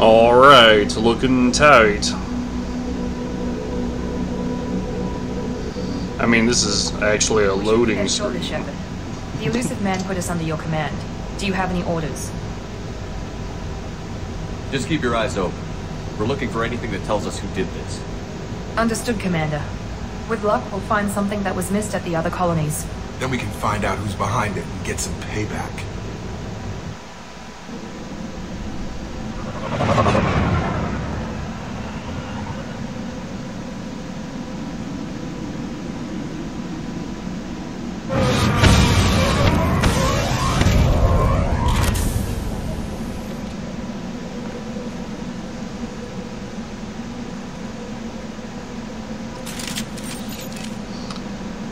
Alright, looking tight. I mean, this is actually a loading screen. Shepard. The elusive man put us under your command. Do you have any orders? Just keep your eyes open. We're looking for anything that tells us who did this. Understood, Commander. With luck, we'll find something that was missed at the other colonies. Then we can find out who's behind it and get some payback.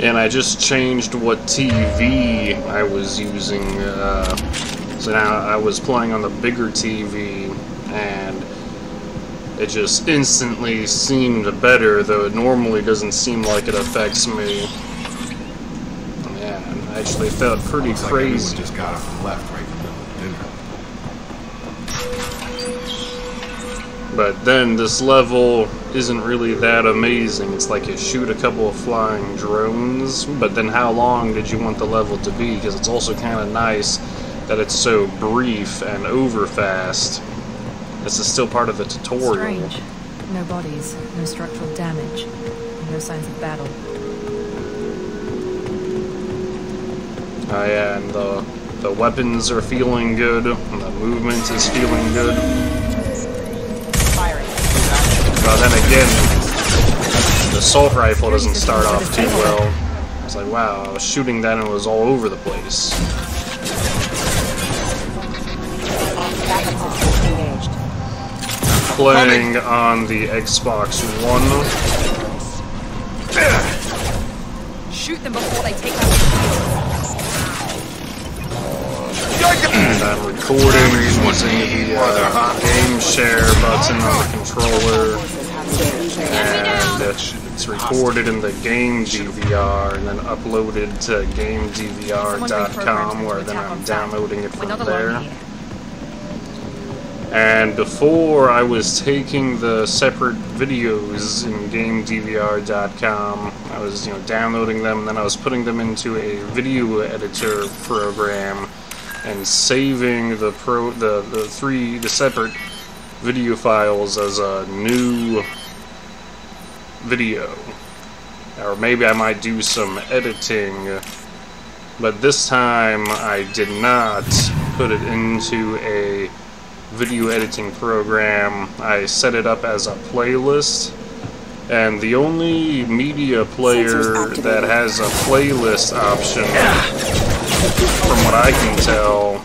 And I just changed what TV I was using, so now I was playing on the bigger TV, and it just instantly seemed better, though it normally doesn't seem like it affects me. Yeah, I actually felt pretty crazy. Like just got off and left right in the middle of dinner. But then this level isn't really that amazing. It's like you shoot a couple of flying drones, but then how long did you want the level to be? Because it's also kind of nice that it's so brief and over fast. This is still part of the tutorial. Strange. No bodies, no structural damage, no signs of battle. Oh yeah, and the weapons are feeling good, and the movement is feeling good. But then again, the assault rifle doesn't start off too well. It's like, wow, I was shooting that and it was all over the place. Playing on the Xbox One. Shoot them before they take out And I'm recording using the game share button on the controller, and it's recorded in the game DVR and then uploaded to GameDVR.com, where then I'm downloading it from there. And before, I was taking the separate videos in GameDVR.com. I was, downloading them, and then I was putting them into a video editor program and saving the separate video files as a new video. Or maybe I might do some editing, but this time I did not put it into a video editing program. I set it up as a playlist, and the only media player that has a playlist option, from what I can tell,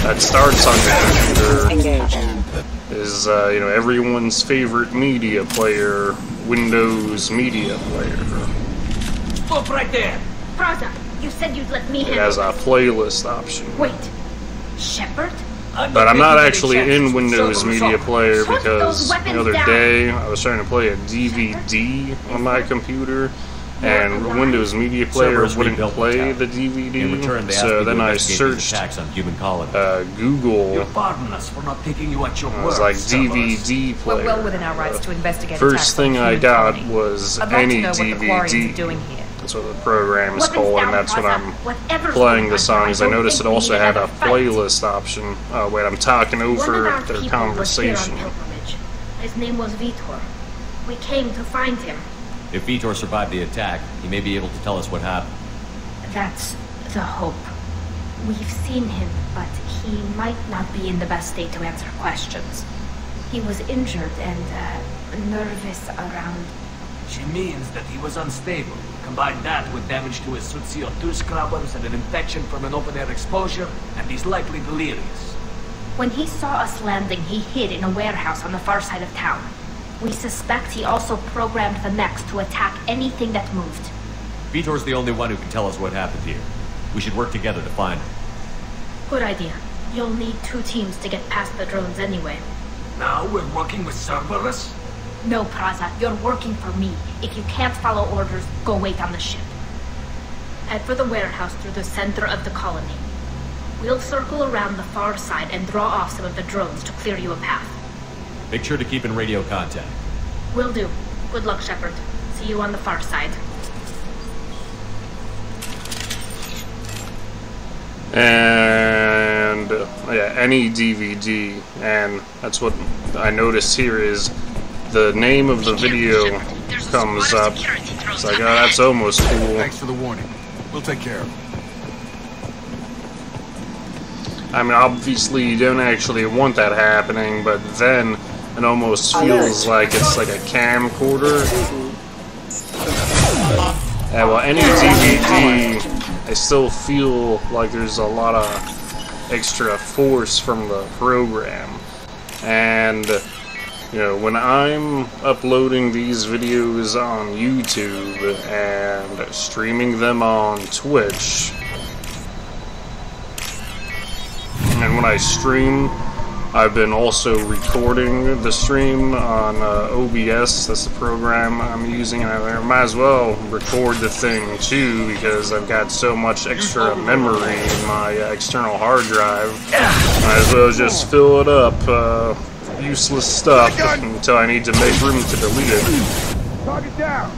that starts on your computer is, everyone's favorite media player, Windows Media Player. Stop right there! Praza, you said you'd let me handle It has a playlist option. Wait, Shepard? But I'm not actually in Windows Media Player because the other day I was trying to play a DVD on my computer, and Windows Media Player wouldn't play the DVD, so then I searched Google. Pardon us for not taking you at your I was like, DVD player. We're well within our rights to investigate. First thing I got was any I'd like to know what the Quarries are doing DVD. here. That's what the program is called, and that's what I'm playing the songs. I noticed it also had a playlist option. Oh wait, I'm talking over their conversation. His name was Vitor. We came to find him. If Vitor survived the attack, he may be able to tell us what happened. That's the hope. We've seen him, but he might not be in the best state to answer questions. He was injured and nervous around. She means that he was unstable. Combine that with damage to his suit CO2 scrubbers and an infection from an open-air exposure, and he's likely delirious. When he saw us landing, he hid in a warehouse on the far side of town. We suspect he also programmed the mechs to attack anything that moved. Vitor's the only one who can tell us what happened here. We should work together to find him. Good idea. You'll need 2 teams to get past the drones anyway. Now we're working with Cerberus? No, Praza, you're working for me. If you can't follow orders, go wait on the ship. Head for the warehouse through the center of the colony. We'll circle around the far side and draw off some of the drones to clear you a path. Make sure to keep in radio contact. Will do. Good luck, Shepard. See you on the far side. And yeah, any DVD, and that's what I noticed here is the name of the video comes up. It's like, oh, that's almost cool. Thanks for the warning. We'll take care of it. I mean, obviously you don't actually want that happening, but then it almost feels like it's like a camcorder. Yeah, well, any DVD, I still feel like there's a lot of extra force from the program. And, you know, when I'm uploading these videos on YouTube and streaming them on Twitch, and when I stream, I've been also recording the stream on OBS. That's the program I'm using, and I might as well record the thing too, because I've got so much extra memory in my external hard drive. Might as well just fill it up, useless stuff, until I need to make room to delete it. Target down.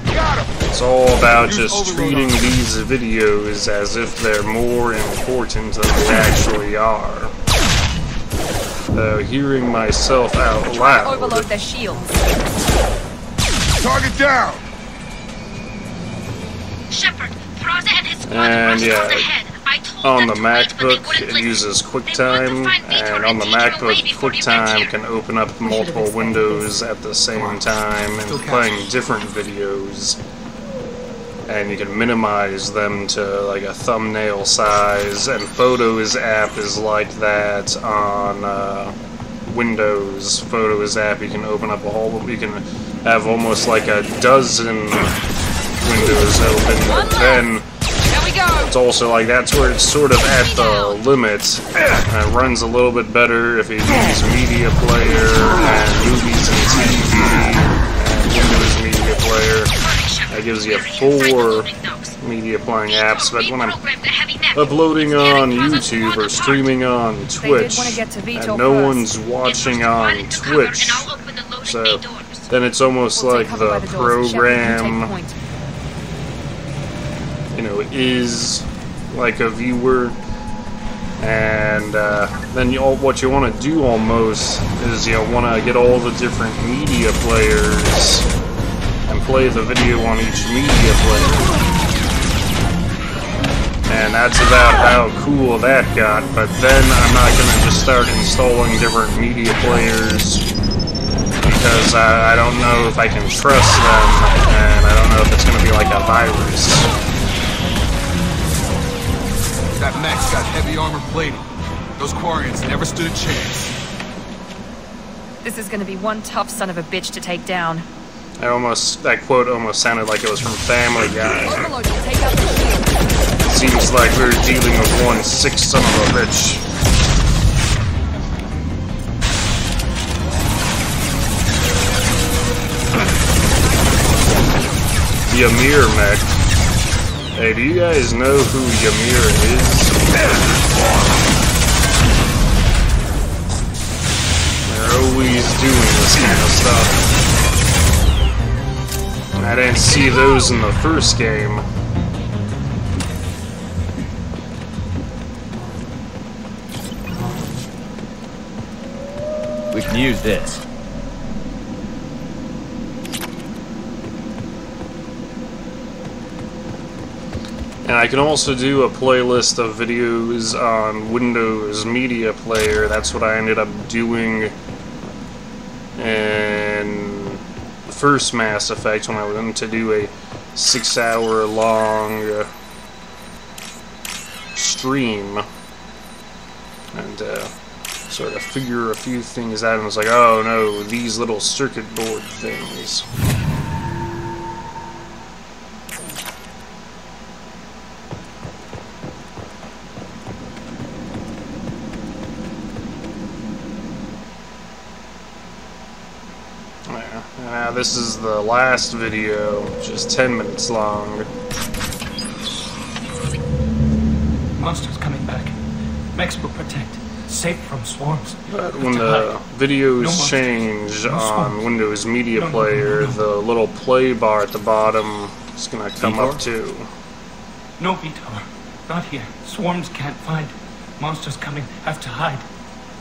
Got him. It's all about just treating these videos as if they're more important than they actually are. Hearing myself out loud. Overload their shields. Target down. Shepard, Praza and his squad And rushed yeah, ahead. I told on them the to wait, but they MacBook wouldn't it listen. uses They want to QuickTime, find Vitor and on the take him away MacBook before you get QuickTime here. can open up multiple windows at the same time and playing different videos. And you can minimize them to like a thumbnail size, and Photos app is like that on Windows. Photos app, you can open up a whole, you can have almost like a dozen windows open, but then it's also like that's where it's sort of at the limit. It runs a little bit better if you use Media Player and Movies and TV and Windows Media Player. That gives you 4 media playing apps, but when I'm uploading on YouTube or streaming on Twitch, and no one's watching on Twitch, so then it's almost like the program, you know, is like a viewer, and then what you want to do almost is you want to get all the different media players and play the video on each media player. And that's about how cool that got, but then I'm not going to just start installing different media players, because I don't know if I can trust them, and I don't know if it's going to be like a virus. That mech's got heavy armor plating. Those Quarians never stood a chance. This is gonna be one tough son of a bitch to take down. That quote almost sounded like it was from Family Guy. Overload will take out the shield. Seems like we're dealing with one sick son of a bitch. Ymir mech. Hey, do you guys know who Ymir is? They're always doing this kind of stuff. I didn't see those in the first game. We can use this. And I can also do a playlist of videos on Windows Media Player. That's what I ended up doing in the first Mass Effect when I went to do a 6-hour-long stream and sort of figure a few things out. And I was like, oh no, these little circuit board things. This is the last video, just 10 minutes long. Monsters coming back. Max will protect. safe from swarms. But when the videos change on Windows Media Player, the little play bar at the bottom is gonna come up too. No, Vitor. Not here. Swarms can't find. Monsters coming. Have to hide.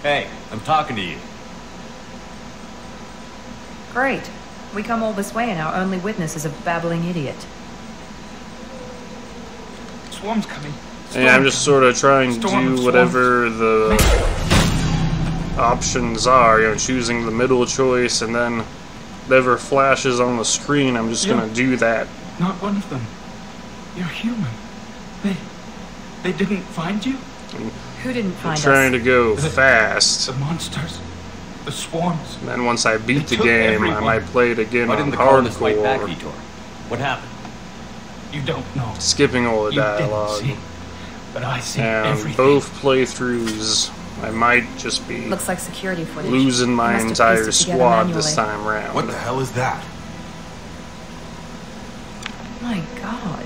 Hey, I'm talking to you. Great. We come all this way and our only witness is a babbling idiot. Swarms coming. Yeah, I'm just sort of trying to do whatever the options are, you know, choosing the middle choice, and then whatever flashes on the screen, I'm just gonna do that. Not one of them. You're human. They didn't find you? Who didn't find us? I'm trying to go fast. The monsters. The swarms. And then once I beat the game, I might play it again Why on didn't the colonists fight back, hardcore, Vitor? What happened? You don't know. skipping all the You didn't dialogue. see. But I see And everything. both playthroughs, I might just be Looks like security footage. losing They my must have entire pieced it together squad manually. this time round. What the hell is that? My God.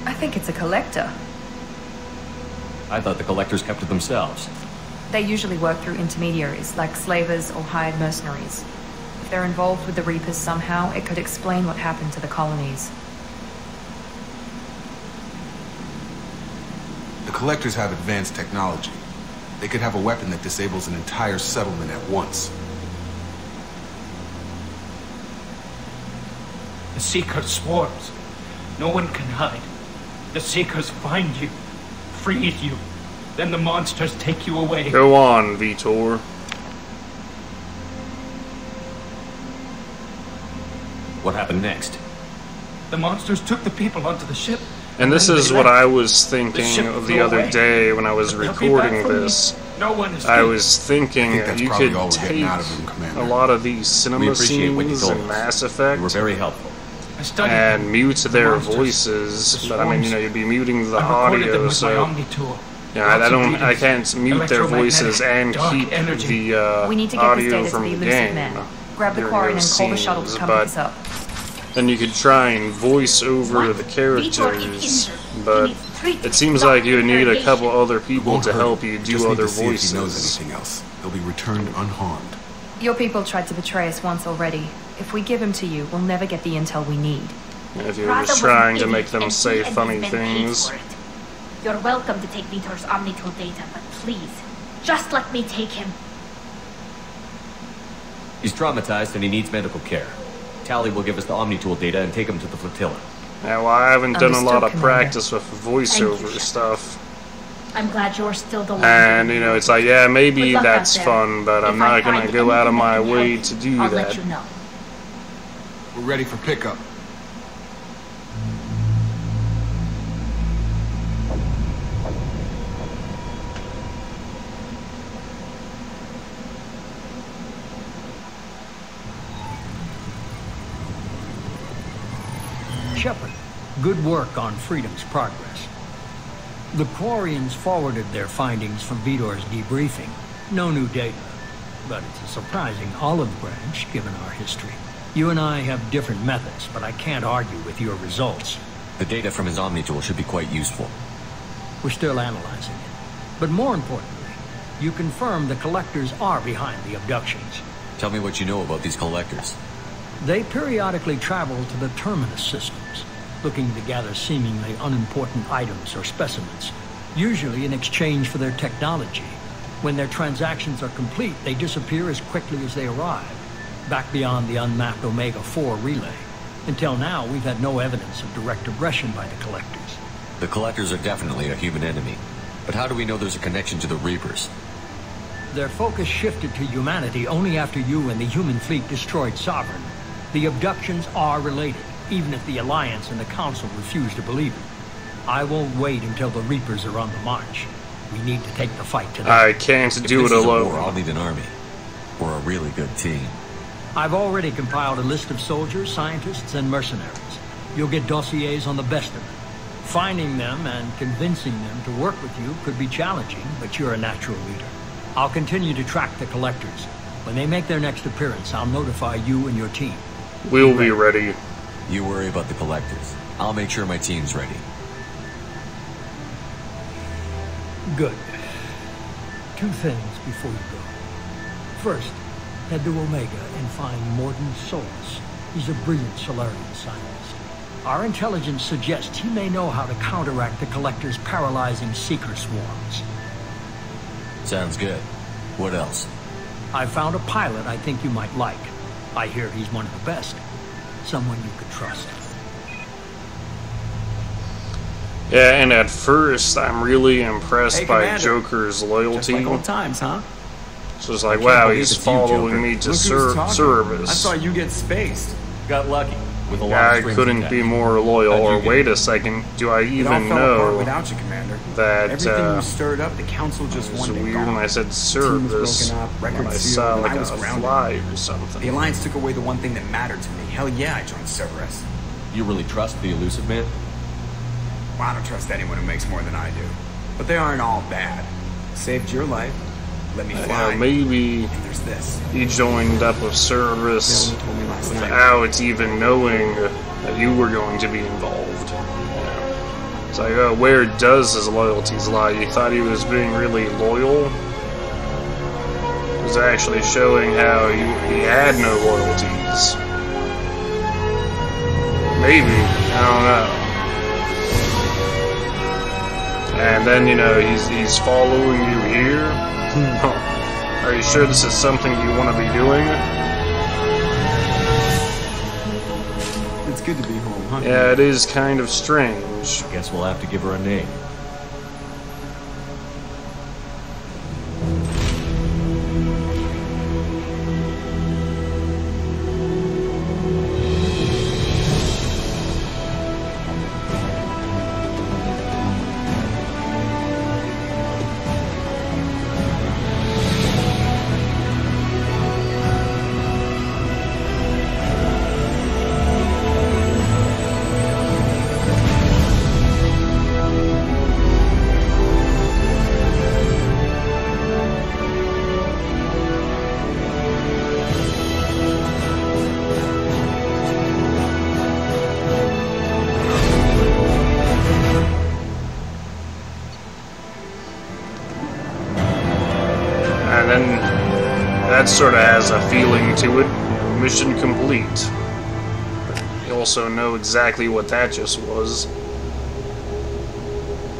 I think it's a collector. I thought the collectors kept to themselves. They usually work through intermediaries, like slavers or hired mercenaries. If they're involved with the Reapers somehow, it could explain what happened to the colonies. The collectors have advanced technology. They could have a weapon that disables an entire settlement at once. The Seeker swarms. No one can hide. The Seekers find you, freeze you. Then the monsters take you away. Go on, Vitor. What happened next? The monsters took the people onto the ship. And this then is they what left. I was The thinking ship of flew the other away. day when I was They'll be back recording for me. this. No one is. I was thinking I think that's you probably could all we're take getting out of them, Commander. a lot of these cinema We appreciate what you scenes told in us. Mass You Effect were very helpful. I studied and them. mute their Monsters, voices, the but I mean, you swarms. know, you'd be muting the I recorded them audio, with my so Omni tool. yeah, Lots I of don't, I readings. can't mute their voices and Dark keep energy. the We need to get this audio data to from the the Lucid game. Man. Grab the during quarry and those call the shuttle to scenes, come but pick us up. then you could try and voice over the characters, but it seems like you would need a couple other people Won't to hurt help him. you Just do need other to see if he knows voices. anything else. They'll be returned unharmed. Your people tried to betray us once already. If we give him to you, we'll never get the intel we need. If you're Prada just was an trying to idiot, make them and say he and funny his men paid things. for it. You're welcome to take Vitor's Omnitool data, but please, just let me take him. He's traumatized and he needs medical care. Tali will give us the Omnitool data and take him to the flotilla. Yeah, well, I haven't done a lot of Understood, Commander. practice with voiceover Thank you, stuff. I'm glad you're still the one. And, you know, it's like, yeah, maybe Good luck that's out there. fun, but I'm If I not gonna find go out of anything my that can way help, to do I'll that. let you know. We're ready for pickup. Shepard, good work on Freedom's progress. The Quarians forwarded their findings from Vitor's debriefing. No new data, but it's a surprising olive branch given our history. You and I have different methods, but I can't argue with your results. The data from his Omnitool should be quite useful. We're still analyzing it. But more importantly, you confirm the collectors are behind the abductions. Tell me what you know about these collectors. They periodically travel to the terminus systems, looking to gather seemingly unimportant items or specimens, usually in exchange for their technology. When their transactions are complete, they disappear as quickly as they arrive, back beyond the unmapped Omega-4 relay. Until now, we've had no evidence of direct aggression by the collectors. The collectors are definitely a human enemy. But how do we know there's a connection to the Reapers? Their focus shifted to humanity only after you and the human fleet destroyed Sovereign. The abductions are related, even if the Alliance and the Council refuse to believe it. I won't wait until the Reapers are on the march. We need to take the fight to them. I can't If do this it is a war, alone. I'll need an army. Or a really good team. I've already compiled a list of soldiers, scientists, and mercenaries. You'll get dossiers on the best of them. Finding them and convincing them to work with you could be challenging, but you're a natural leader. I'll continue to track the collectors. When they make their next appearance, I'll notify you and your team. We'll be ready. You worry about the collectors. I'll make sure my team's ready. Good. 2 things before you go. First, head to Omega and find Morden Solus. He's a brilliant Solarian scientist. Our intelligence suggests he may know how to counteract the Collector's paralyzing seeker swarms. Sounds good. What else? I found a pilot I think you might like. I hear he's one of the best. Someone you could trust. Yeah, and at first, I'm really impressed by Commander. Joker's loyalty. Just like old times, huh? So it's like, I can't wow, believe he's it's you, following Joker. me to Look who's talking. I service. saw you get spaced. Got lucky. With a lot Yeah, of I strings couldn't attached. be more loyal. How'd you Or get wait it? a second, do I It all even fell apart know without you, Commander. that Everything you stirred up, the Council just it's wanted it weird gone. when I said Team was service, broken up, when records I sealed, saw and like I was a grounded. fly or something. The Alliance took away the one thing that mattered to me. Hell yeah, I joined Cerberus. You really trust the Elusive Man? Well, I don't trust anyone who makes more than I do. But they aren't all bad. Saved your life. Let me fly. Maybe And there's this. he joined up with service Bill told me last night. without even knowing that you were going to be involved. Yeah. It's like, oh, where does his loyalties lie? You thought he was being really loyal? It was actually showing how he had no loyalties. Maybe. I don't know. And then, you know, he's following you here. Are you sure this is something you want to be doing? It's good to be home, huh? Yeah, it is kind of strange. Guess we'll have to give her a name. And then that sort of has a feeling to it. Mission complete. You also know exactly what that just was.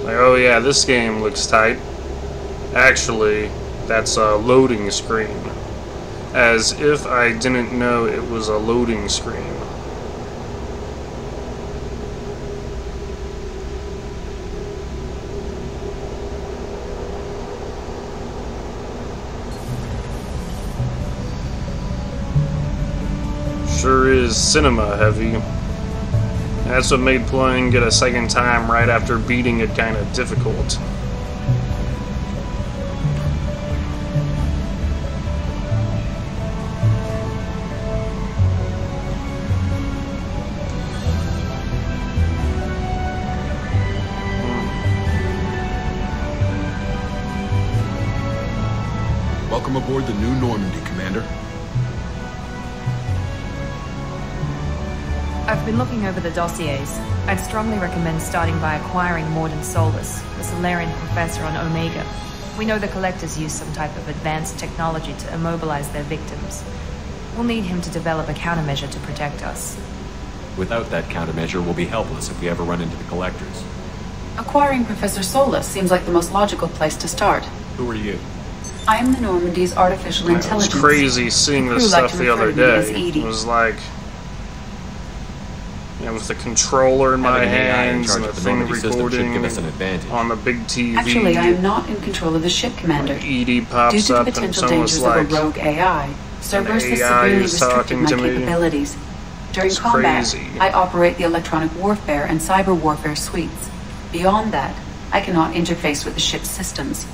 Like, oh yeah, this game looks tight. Actually, that's a loading screen. As if I didn't know it was a loading screen. Sure is cinema heavy. That's what made playing it a second time right after beating it kind of difficult. Welcome aboard the New Normandy, Commander. I've been looking over the dossiers. I'd strongly recommend starting by acquiring Morden Solus, the Solarian professor on Omega. We know the Collectors use some type of advanced technology to immobilize their victims. We'll need him to develop a countermeasure to protect us. Without that countermeasure, we'll be helpless if we ever run into the Collectors. Acquiring Professor Solus seems like the most logical place to start. Who are you? I am the Normandy's artificial It was intelligence. crazy seeing this Crew like stuff to the other refer to me as day. Edie. It was like, you know, with the controller in my Having an AI in hands charge and the of the thing Normandy system should recording give us an advantage. on the big TV. Actually, I am not in control of the ship, Commander. Edie Due pops to the up and it's potential almost dangers like of a rogue AI, Cerberus has AI severely is restricted talking my to me. capabilities. During It's combat, crazy. I operate the electronic warfare and cyber warfare suites. Beyond that, I cannot interface with the ship's systems.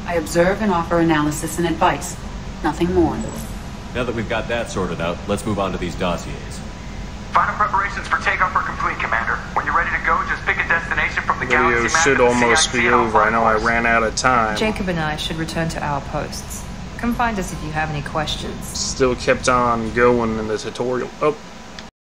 I observe and offer analysis and advice. Nothing more. Now that we've got that sorted out, let's move on to these dossiers. Final preparations for takeoff are complete, Commander. When you're ready to go, just pick a destination from the video galaxy map should and almost CIC be and I'll over. I know I follow course. ran out of time. Jacob and I should return to our posts. Come find us if you have any questions. Still kept on going in the tutorial. Oh,